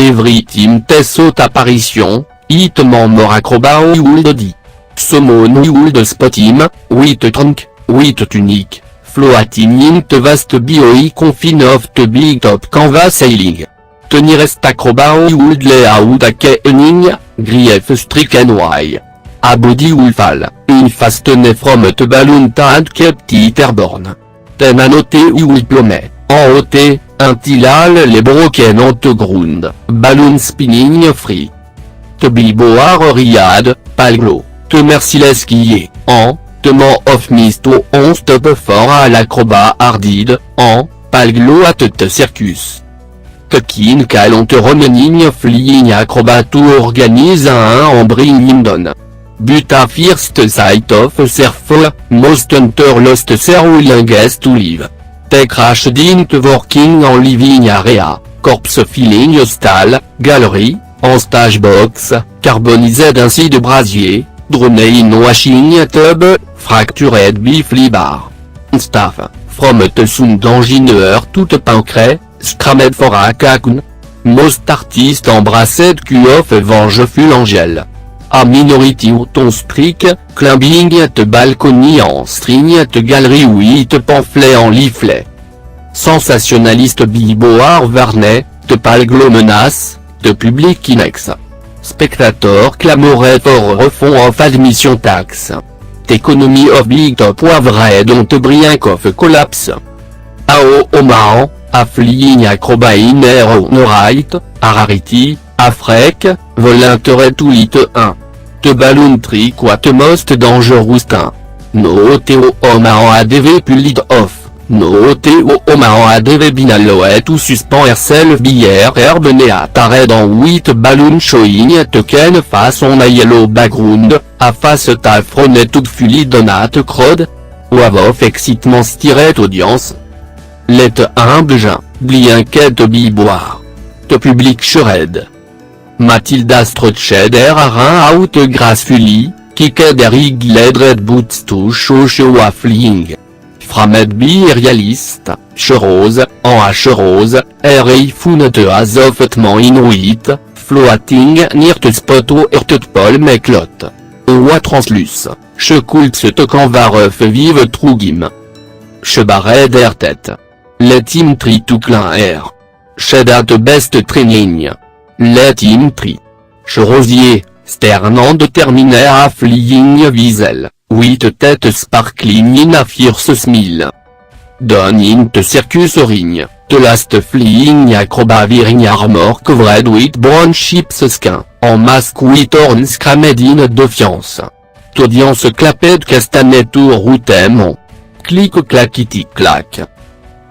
every team saute apparition, it mort acrobat would di. Summon would spot him, with trunk, with tunic, floating int vast bio confine of the big top canvas sailing. Tenir est acrobat would lay out a kening, grief stricken why. A body will fall, in fasten from the balloon tad kept it airborne. Ten annoté will plummet, en ôté, until les broken on the ground, balloon spinning free. Te biboar riad, palglo, te merciless qui est, en, te man of misto on stop for à l'acrobat hardid, en, palglo at te circus. Te kin calon te running flying acrobat to organise un en bringing down. But a first sight of surf, most hunter lost their willingness to live. Te crashed into working en living area, corpse feeling hostile, gallery, en stage box, carbonised ainsi de brasier, drone in washing tub, fractured beef bar. Staff, from the sound engineer tout pancré, scrammed for a cocoon. Most artist embrassed Q of venge full angel. A minority ou ton streak, climbing at balcony en string at galerie with pamphlet en leaflet. Sensationnaliste biboar varnet, te palglo menace, te public inex. Spectator clamorait for refond of admission tax. T'économie of big top poivre dont te brink of collapse. Ao oman, a flying acrobat in air on right, a rarity, a frec, volunteer to it 1. Te balloon trick what most dangerous tin. No teo oman adv pulled off. No teo oman adv binaloet ou suspend herself bière herbe nea tared en 8 balloon showing token face on a yellow background, a face ta fronet tout fully donat crowd. Ou avof excitement stiret audience. Let humble jeun, blienquet te biboire. Te public shred. Mathilda Strotched a rein out gracefully, kicked rig led red boots to show a flying. Framed bi réaliste, cherose, en h-rose, r founete azoftement inuit, floating near te spot o earth pol meclot. Oua translus, che coult se te canvaref vive trougim. Che barret der tête. Let him tri to clin air. Shed at best training. Let him tri. Che rosier, sternant de terminer a flying visel, with tête sparkling in a fierce smile. Don in te circus ring, te last flying acrobat viring armor covered with brown chips skin, en mask with horns scrammed in defiance. T'audience clapped castanet tour routemon. Clic claquiti clac.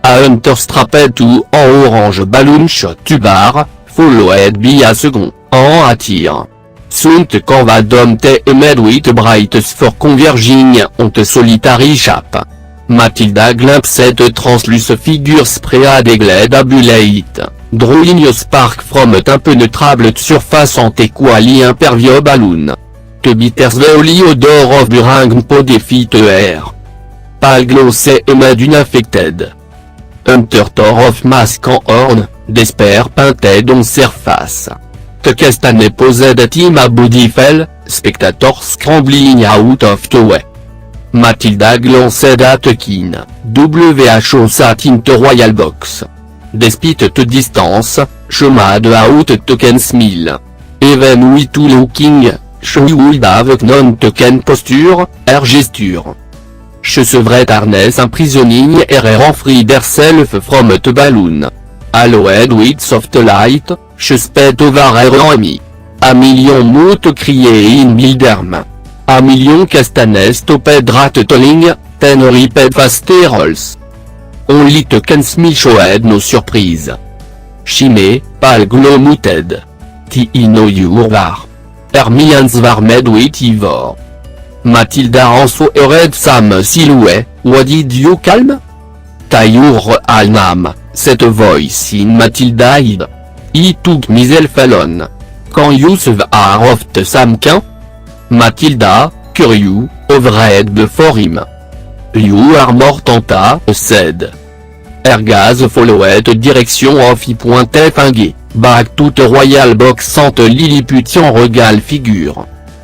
A hunter strapped to en orange balloon shot tubar, followed by a second, en attire. Sunt canva dom te emed with brights for converging on te solitary chap. Mathilda glimpsed transluce figure spray dégled abulate, drawing a spark from impenetrable surface en te quali impervio balloon. Te bitters veoli odor of burang po defeat air. Palglo se emed unaffected. Hunter tor of mask en horn, despair painted on surface. Te castane posed team a body fell, spectator scrambling out of the way. Mathilda glanced at kin, who sat in the royal box. Despite te distance, chemin de out token smile. Even we to looking, she would have non token posture, air gesture. Che sevret harness imprisoning en free herself from the balloon. Allowed with soft light, che sped over her enemy. A million mots crié in bilderm. A million castanes stopped rat tolling, ten riped faster rolls. Only token smile showed no surprise. Chimé, pal glow muted. Ti no your var. Hermians var med with ivor. Mathilda also heard some silhouette, what did you calm? Tayur alnam, cette voice in Mathilda id. I took myself alone. Can you save are of the samkin? Mathilda, curious, overhead before him. You are more tanta, said. Ergaz followed direction of I pointed finger. Back toute royal boxante lilliputian regal figure.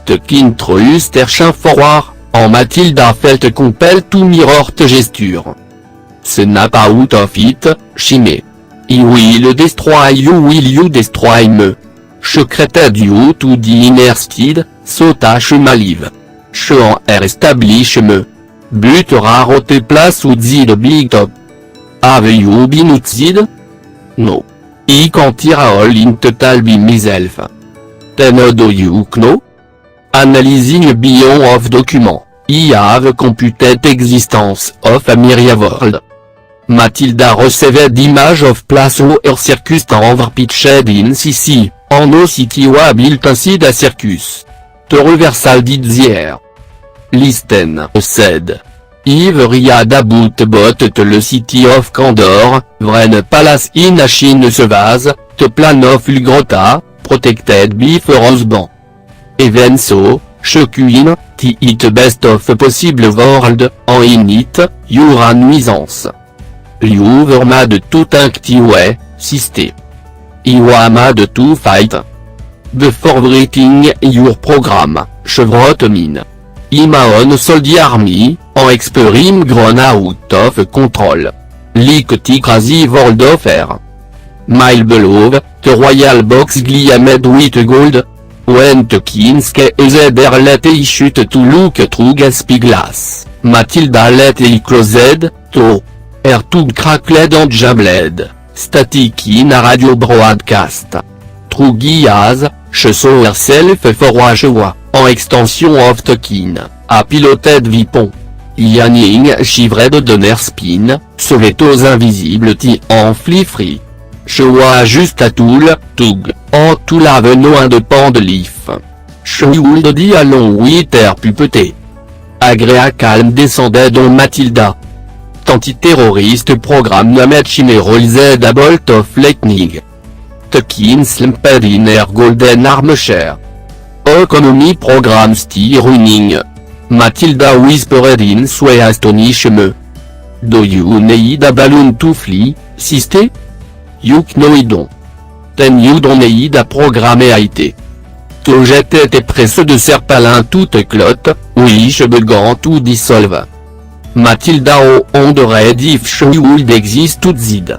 Te kintrus ter chien forward, en Matilda felt compel to mirror te gesture. Snap out of it, chimé. I will destroy you destroy me. Secreted you to the inner steed, sotache malive. En establish me. But rare te place ou the big top. Have you been outside? No. I can't all in total be myself. Then do you know? Analyzing beyond of document, I have computed existence of a myriad world. Matilda received image of place or circus over pitched in CC, en no city wa built inside a circus. The reversal did the air. Listen said. If riad about te le city of Candor, Vren palace in a Chine se vase, te plan of Ulgrota, protected by Forosban. Even so, Queen, it best of possible world, en in it, you're nuisance. You've mad to way, siste. You are mad to fight. Before writing your program, Chevrolet mine. My own soldier army, en experim grown out of control. Like the crazy world of air. My beloved, the royal box gliamed with gold. When the king's is there let I shoot to look through gaspy glass, Matilda let I closed, to. Her tube crackled and jambled, static in a radio broadcast. True Giaz, she saw herself for joie, en extension of the king, a piloted vipon. Yanning shivered donner spin, sauvet aux invisibles en free. Je vois juste à Toul, Toug, en tout l'avenant indépend de l'if. Je would dit allons oui terre pupeté. Agréa calme descendait dont Matilda. Antiterroriste programme Namet Chimerolzed a bolt of lightning. Tukin slumped in air golden armchair. Economy program still running. Matilda whispered in sway astonish me. Do you need a balloon to fly, sister? You know it don't. Then you don't need a programme IT. Tojette était presse de serpalin toute clotte, oui je began to dissolve. Matilda o on the red if she would exist to zid.